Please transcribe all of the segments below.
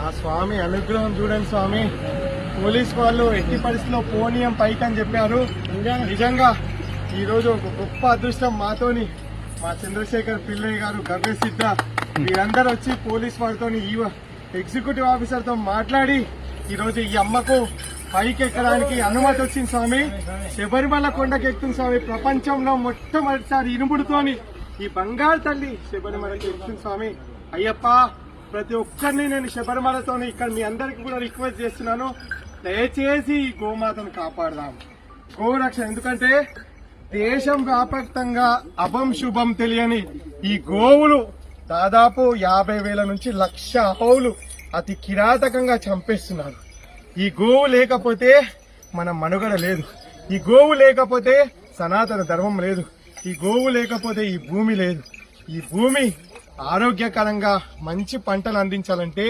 ఆ స్వామి అనుగ్రహం చూడండి స్వామి. పోలీస్ వాళ్ళు ఎట్టి పరిస్థితిలో పోనీయం పైకి అని చెప్పారు. నిజంగా ఈ రోజు ఒక గొప్ప అదృష్టం మాతోని మా చంద్రశేఖర్ పిల్లయ్య గారు, గవ్య సిద్ధ వీరందరూ వచ్చి పోలీస్ వారితో ఎగ్జిక్యూటివ్ ఆఫీసర్ తో మాట్లాడి ఈ రోజు ఈ అమ్మకు పైకి ఎక్కడానికి అనుమతి వచ్చింది స్వామి. శబరిమల కొండకి ఎక్కుతుంది స్వామి. ప్రపంచంలో మొట్టమొదటిసారి ఇనుముడుతోని ఈ బంగారు తల్లి శబరిమలకి ఎక్కుతుంది స్వామి. అయ్యప్ప, ప్రతి ఒక్కరిని నేను శబరిమలతో ఇక్కడ మీ అందరికి కూడా రిక్వెస్ట్ చేస్తున్నాను, దయచేసి ఈ గోమాతను కాపాడదాం, గోరక్షణ. ఎందుకంటే దేశం వ్యాపకంగా అభం శుభం తెలియని ఈ గోవులు దాదాపు 50,000 నుంచి 1,00,000 ఆవులు అతి కిరాతకంగా చంపేస్తున్నారు. ఈ గోవు లేకపోతే మన మనుగడ లేదు. ఈ గోవు లేకపోతే సనాతన ధర్మం లేదు. ఈ గోవు లేకపోతే ఈ భూమి లేదు. ఈ భూమి ఆరోగ్యకరంగా మంచి పంటలు అందించాలంటే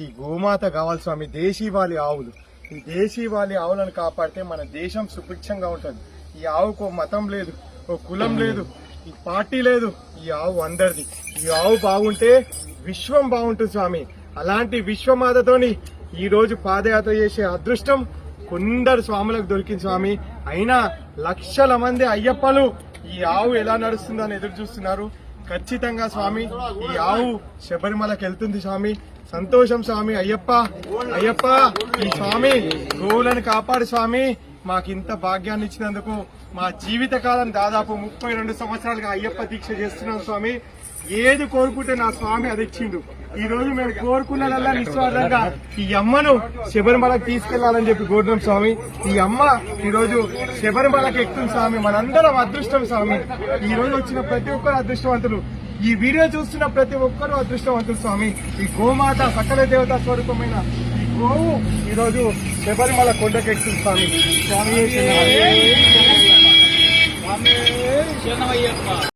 ఈ గోమాత కావాలి స్వామి. దేశీవాలి ఆవులు, ఈ దేశీవాలి ఆవులను కాపాడితే మన దేశం సుభిక్షంగా ఉంటుంది. ఈ ఆవుకు మతం లేదు, ఓ కులం లేదు, ఈ పార్టీ లేదు. ఈ ఆవు అందరిది. ఈ ఆవు బాగుంటే విశ్వం బాగుంటుంది స్వామి. అలాంటి విశ్వమాతతోని ఈ రోజు పాదయాత్ర చేసే అదృష్టం కొందరు స్వాములకు దొరికింది స్వామి. అయినా లక్షల మంది అయ్యప్పలు ఈ ఆవు ఎలా నడుస్తుందని ఎదురు చూస్తున్నారు. ఖచ్చితంగా స్వామి ఈ ఆవు శబరిమలకి వెళ్తుంది స్వామి. సంతోషం స్వామి. అయ్యప్ప, అయ్యప్ప, ఈ స్వామి గోవులను కాపాడు స్వామి. మాకింత భాగ్యాన్ని ఇచ్చినందుకు మా జీవితకాలం దాదాపు 32 సంవత్సరాలుగా అయ్యప్ప దీక్ష చేస్తున్నాం స్వామి. ఏది కోరుకుంటే నా స్వామి అది ఇచ్చిండు. ఈ రోజు మేము కోరుకున్నదల్లా నిస్వార్థంగా ఈ అమ్మను శబరిమలకి తీసుకెళ్లాలని చెప్పి కోరుతున్నాం స్వామి. ఈ అమ్మ ఈ రోజు శబరిమలకి ఎక్కుతుంది స్వామి. మనందరం అదృష్టం స్వామి. ఈ రోజు వచ్చిన ప్రతి ఒక్కరు అదృష్టవంతులు. ఈ వీడియో చూస్తున్న ప్రతి ఒక్కరు అదృష్టవంతులు స్వామి. ఈ గోమాత సకల దేవతా స్వరూపమైన ఈ గోవు ఈ రోజు శబరిమల కొండకెక్కుతుంది స్వామి. స్వామి